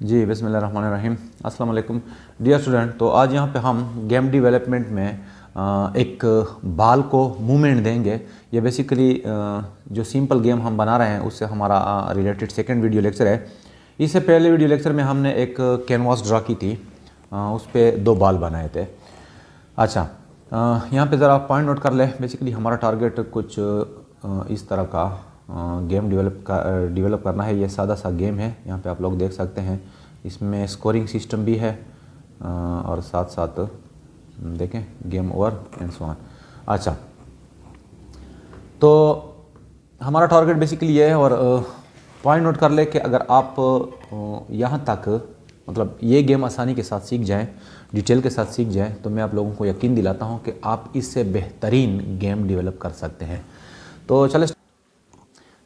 जी बिस्मिल्लाहिर्रहमानिर्रहीम। अस्सलाम वालेकुम डियर स्टूडेंट। तो आज यहाँ पे हम गेम डेवलपमेंट में एक बाल को मूवमेंट देंगे। ये बेसिकली जो सिंपल गेम हम बना रहे हैं उससे हमारा रिलेटेड सेकंड वीडियो लेक्चर है। इससे पहले वीडियो लेक्चर में हमने एक कैनवास ड्रा की थी, उस पर 2 बाल बनाए थे। अच्छा, यहाँ पे ज़रा पॉइंट नोट कर ले। बेसिकली हमारा टारगेट कुछ इस तरह का गेम डेवलप करना है। ये सादा सा गेम है, यहाँ पे आप लोग देख सकते हैं। इसमें स्कोरिंग सिस्टम भी है और साथ साथ देखें game over and so on. अच्छा, तो हमारा टारगेट बेसिकली ये है। और पॉइंट नोट कर ले कि अगर आप यहाँ तक मतलब ये गेम आसानी के साथ सीख जाएं, डिटेल के साथ सीख जाएं, तो मैं आप लोगों को यकीन दिलाता हूँ कि आप इससे बेहतरीन गेम डेवलप कर सकते हैं। तो चले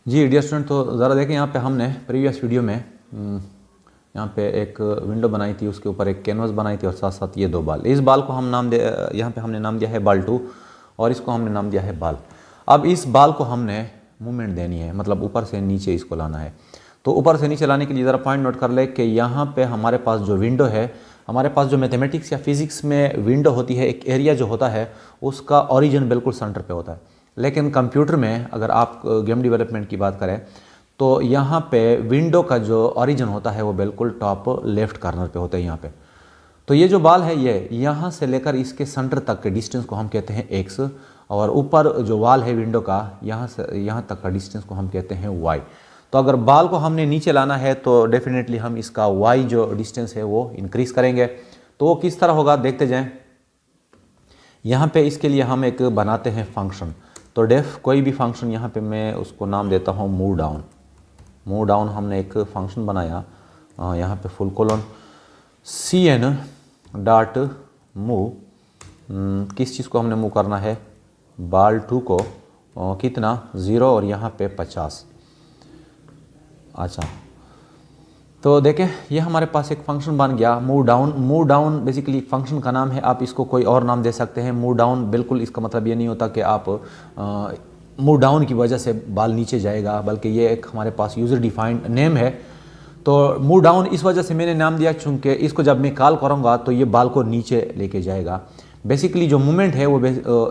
जी डियर स्टूडेंट, तो ज़रा देखें यहाँ पे हमने प्रीवियस वीडियो में यहाँ पे एक विंडो बनाई थी, उसके ऊपर एक कैनवास बनाई थी और साथ साथ ये 2 बाल। इस बाल को हम यहाँ पे हमने नाम दिया है बाल 2 और इसको हमने नाम दिया है बाल। अब इस बाल को हमने मूवमेंट देनी है, मतलब ऊपर से नीचे इसको लाना है। तो ऊपर से नीचे लाने के लिए ज़रा पॉइंट नोट कर ले कि यहाँ पे हमारे पास जो विंडो है, हमारे पास जो मैथमेटिक्स या फिज़िक्स में विंडो होती है, एक एरिया जो होता है उसका ओरिजिन बिल्कुल सेंटर पे होता है। लेकिन कंप्यूटर में अगर आप गेम डेवलपमेंट की बात करें तो यहाँ पे विंडो का जो ओरिजिन होता है वो बिल्कुल टॉप लेफ्ट कॉर्नर पे होता है यहाँ पे। तो ये जो बाल है ये यहाँ से लेकर इसके सेंटर तक के डिस्टेंस को हम कहते हैं x, और ऊपर जो वाल है विंडो का यहाँ से यहाँ तक का डिस्टेंस को हम कहते हैं y। तो अगर बाल को हमने नीचे लाना है तो डेफिनेटली हम इसका y जो डिस्टेंस है वो इंक्रीज़ करेंगे। तो वो किस तरह होगा देखते जाएँ। यहाँ पे इसके लिए हम एक बनाते हैं फंक्शन। तो डेफ कोई भी फंक्शन, यहाँ पे मैं उसको नाम देता हूँ मूव डाउन। मूव डाउन हमने एक फंक्शन बनाया, यहाँ पे full colon cn dot move. किस चीज़ को हमने मूव करना है, बाल 2 को कितना 0 और यहाँ पे 50। अच्छा, तो देखें ये हमारे पास एक फंक्शन बन गया move down. Move down basically function का नाम है, आप इसको कोई और नाम दे सकते हैं। मूव डाउन बिल्कुल इसका मतलब ये नहीं होता कि आप मूव डाउन की वजह से बाल नीचे जाएगा, बल्कि ये एक हमारे पास यूज़र डिफाइंड नेम है। तो मूव डाउन इस वजह से मैंने नाम दिया चूँकि इसको जब मैं कॉल करूँगा तो ये बाल को नीचे लेके जाएगा। बेसिकली जो मूवमेंट है वो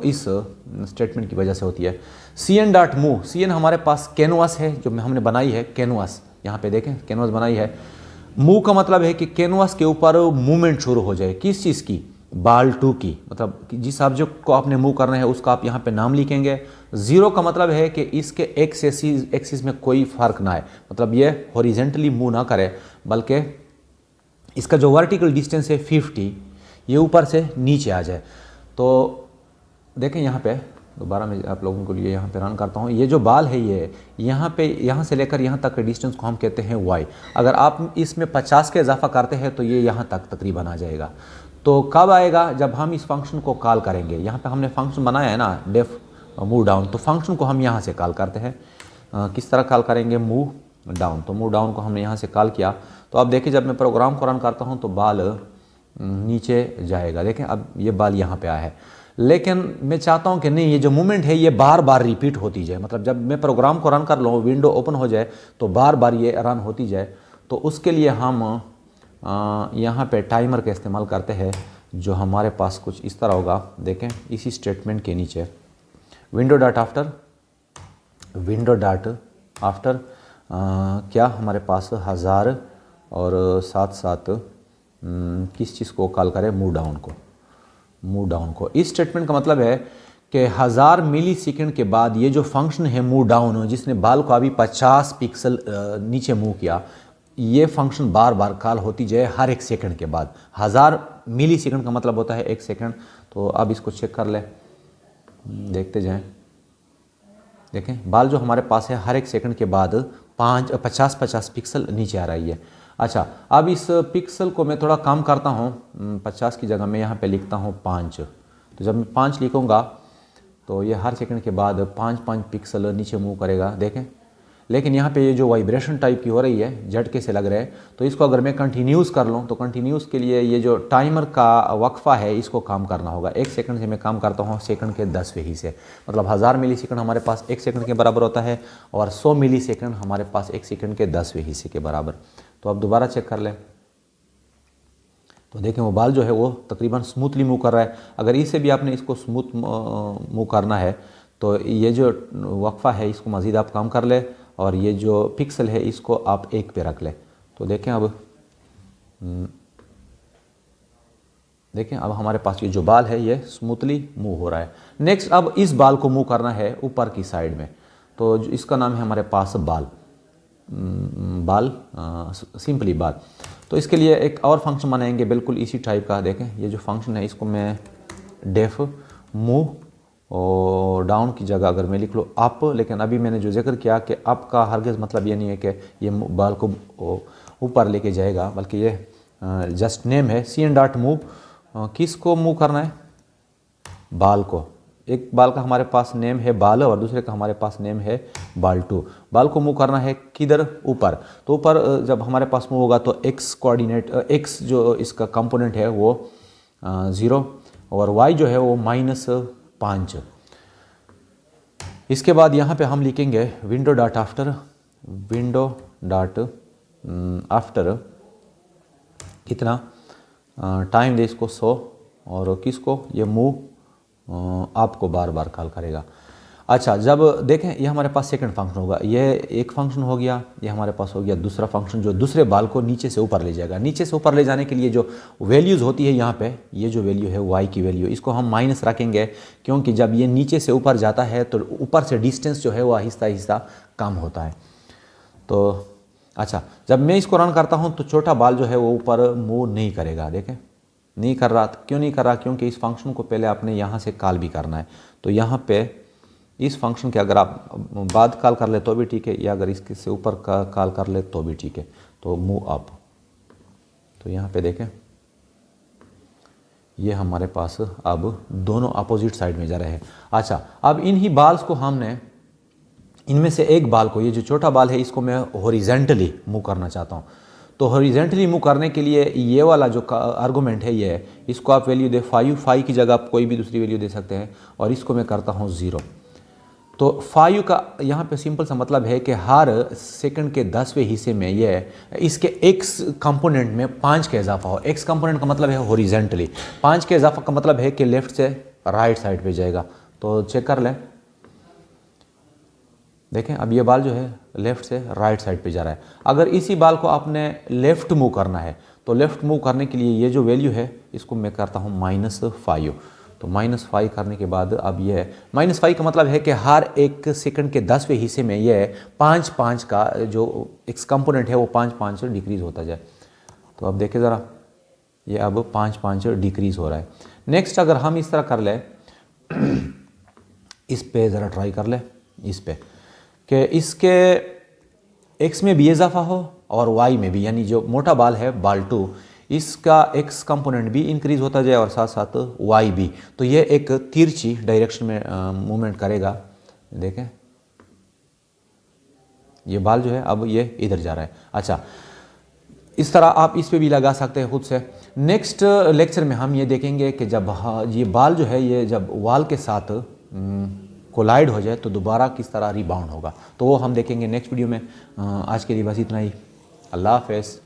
इस स्टेटमेंट की वजह से होती है। cn डॉट मूव, cn हमारे पास कैनवास है जो हमने बनाई है, कैनवास यहाँ पे देखें कैनवास बनाई है। मूव का मतलब है कि कैनवास के ऊपर मूवमेंट शुरू हो जाए। किस चीज़ की, बाल 2 की। मतलब जिस ऑब्जेक्ट को आपने मूव करना है उसका आप यहाँ पे नाम लिखेंगे। 0 का मतलब है कि इसके एक्सिस में कोई फ़र्क ना आए, मतलब ये हॉरिजेंटली मूव ना करे, बल्कि इसका जो वर्टिकल डिस्टेंस है 50, ये ऊपर से नीचे आ जाए। तो देखें यहाँ पे दोबारा मैं आप लोगों के लिए यहाँ पे रन करता हूँ। ये जो बाल है ये यहाँ से लेकर यहाँ तक के डिस्टेंस को हम कहते हैं y। अगर आप इसमें 50 का इजाफा करते हैं तो ये यहाँ तक तकरीबन आ जाएगा। तो कब आएगा, जब हम इस फंक्शन को कॉल करेंगे। यहाँ पे हमने फंक्शन बनाया है ना डेफ मूव डाउन, तो फंक्शन को हम यहाँ से कॉल करते हैं। किस तरह कॉल करेंगे, मूव डाउन। तो मूव डाउन को हमने यहाँ से कॉल किया। तो अब देखिए जब मैं प्रोग्राम को रन करता हूँ तो बाल नीचे जाएगा। देखें अब ये बाल यहाँ पे आया है, लेकिन मैं चाहता हूँ कि नहीं, ये जो मूवमेंट है ये बार बार रिपीट होती जाए। मतलब जब मैं प्रोग्राम को रन कर लूँ, विंडो ओपन हो जाए तो बार बार ये रन होती जाए। तो उसके लिए हम यहाँ पे टाइमर का इस्तेमाल करते हैं, जो हमारे पास कुछ इस तरह होगा। देखें इसी स्टेटमेंट के नीचे विंडो डॉट आफ्टर क्या हमारे पास 1000 और साथ साथ किस चीज़ को कॉल करें, मूव डाउन को। इस स्टेटमेंट का मतलब है कि 1000 मिली सेकेंड के बाद ये जो फंक्शन है मूव डाउन, जिसने बाल को अभी 50 पिक्सल नीचे मूव किया, ये फंक्शन बार बार कॉल होती जाए हर 1 सेकंड के बाद। 1000 मिली सेकेंड का मतलब होता है 1 सेकंड। तो अब इसको चेक कर ले, देखते जाएं। देखें बाल जो हमारे पास है हर 1 सेकंड के बाद 50 पिक्सल नीचे आ रही है। अच्छा, अब इस पिक्सल को मैं थोड़ा कम करता हूँ, 50 की जगह मैं यहाँ पे लिखता हूँ 5। तो जब मैं 5 लिखूँगा तो ये हर सेकंड के बाद 5 पिक्सल नीचे मूव करेगा। देखें, लेकिन यहाँ पे ये जो वाइब्रेशन टाइप की हो रही है, झटके से लग रहे हैं। तो इसको अगर मैं कंटिन्यूस कर लूँ तो कंटिन्यूस के लिए ये जो टाइमर का वक्फा है इसको काम करना होगा। 1 सेकंड से मैं काम करता हूँ सेकंड के 10वें हिस्से, मतलब 1000 मिली सेकंड हमारे पास 1 सेकंड के बराबर होता है, और 100 मिली सेकंड हमारे पास 1 सेकंड के 10वें हिस्से के बराबर। तो अब दोबारा चेक कर लें, तो देखें वो बाल जो है वो तकरीबन स्मूथली मूव कर रहा है। अगर इससे भी आपने इसको स्मूथ मूव करना है तो ये जो वक्फा है इसको मज़ीद आप कम कर ले और ये जो पिक्सल है इसको आप 1 पे रख ले। तो देखें अब हमारे पास ये जो बाल है ये स्मूथली मूव हो रहा है। नेक्स्ट अब इस बाल को मूव करना है ऊपर की साइड में, तो इसका नाम है हमारे पास सिंपली बाल। तो इसके लिए एक और फंक्शन बनाएंगे बिल्कुल इसी टाइप का। देखें ये जो फंक्शन है इसको मैं डेफ मूव और डाउन की जगह अगर मैं लिख लूँ अप, लेकिन अभी मैंने जो जिक्र किया कि अप का हरगिज़ मतलब ये नहीं है कि ये बाल को ऊपर लेके जाएगा, बल्कि ये जस्ट नेम है cn.move। किसको मूव करना है? बाल को। एक बाल का हमारे पास नेम है बाल और दूसरे का हमारे पास नेम है बाल2। बाल को मूव करना है किधर? ऊपर। तो ऊपर जब हमारे पास मूव होगा तो एक्स कोऑर्डिनेट एक्स जो इसका कंपोनेंट है वो 0 और y जो है वो -5। इसके बाद यहाँ पे हम लिखेंगे विंडो डॉट आफ्टर कितना टाइम दे इसको 100 और किसको ये मूव आपको बार बार कॉल करेगा। अच्छा, जब देखें ये हमारे पास सेकंड फंक्शन होगा, ये एक फंक्शन हो गया, ये हमारे पास हो गया दूसरा फंक्शन जो दूसरे बाल को नीचे से ऊपर ले जाएगा। नीचे से ऊपर ले जाने के लिए जो वैल्यूज़ होती है यहाँ पे, ये जो वैल्यू है y की वैल्यू, इसको हम माइनस रखेंगे क्योंकि जब ये नीचे से ऊपर जाता है तो ऊपर से डिस्टेंस जो है वो आहिस्ता आहिस्ता कम होता है। तो अच्छा, जब मैं इसको रन करता हूँ तो छोटा बाल जो है वो ऊपर मूव नहीं करेगा। देखें नहीं कर रहा। क्यों नहीं कर रहा? क्योंकि इस फंक्शन को पहले आपने यहाँ से कॉल भी करना है। तो यहाँ पे इस फंक्शन के अगर आप बाद कॉल कर ले तो भी ठीक है, या अगर इसके से ऊपर कॉल कर ले तो भी ठीक है। तो मूव अप, तो यहाँ पे देखें ये हमारे पास अब दोनों अपोजिट साइड में जा रहे हैं। अच्छा, अब इन्हीं बाल्स को हमने इनमें से एक बाल को, ये जो छोटा बाल है इसको मैं हॉरिजॉन्टली मूव करना चाहता हूँ। तो हॉरिजॉन्टली मूव करने के लिए ये वाला जो आर्गूमेंट है ये है, इसको आप वैल्यू दे 5 की जगह आप कोई भी दूसरी वैल्यू दे सकते हैं और इसको मैं करता हूँ 0। तो 5 का यहाँ पे सिंपल सा मतलब है कि हर सेकंड के 10वें हिस्से में ये इसके x कंपोनेंट में 5 का इजाफा हो। x कंपोनेंट का मतलब है हॉरिजॉन्टली, 5 के इजाफा का मतलब है कि लेफ्ट से राइट साइड पे जाएगा। तो चेक कर लें, देखें अब ये बाल जो है लेफ़्ट से राइट साइड पे जा रहा है। अगर इसी बाल को आपने लेफ़्ट मूव करना है तो लेफ़्ट मूव करने के लिए ये जो वैल्यू है इसको मैं करता हूँ -5। तो -5 करने के बाद अब ये -5 का मतलब है कि हर एक सेकंड के 10वें हिस्से में ये 5 का जो एक्स कंपोनेंट है वो 5 डिक्रीज़ होता जाए। तो अब देखें ज़रा, ये अब 5 डिक्रीज़ हो रहा है। नेक्स्ट अगर हम इस तरह कर ले, इस पे ज़रा ट्राई कर ले, इस पे कि इसके x में भी इजाफा हो और y में भी, यानी जो मोटा बाल है बाल2 इसका x कंपोनेंट भी इंक्रीज़ होता जाए और साथ साथ y भी। तो ये एक तिरछी डायरेक्शन में मूवमेंट करेगा। देखें ये बाल जो है अब ये इधर जा रहा है। अच्छा, इस तरह आप इस पे भी लगा सकते हैं खुद से। नेक्स्ट लेक्चर में हम ये देखेंगे कि जब ये बाल जो है ये जब वॉल के साथ कोलाइड हो जाए तो दोबारा किस तरह रिबाउंड होगा, तो वो हम देखेंगे नेक्स्ट वीडियो में। आज के लिए बस इतना ही। अल्लाह हाफ़िज़।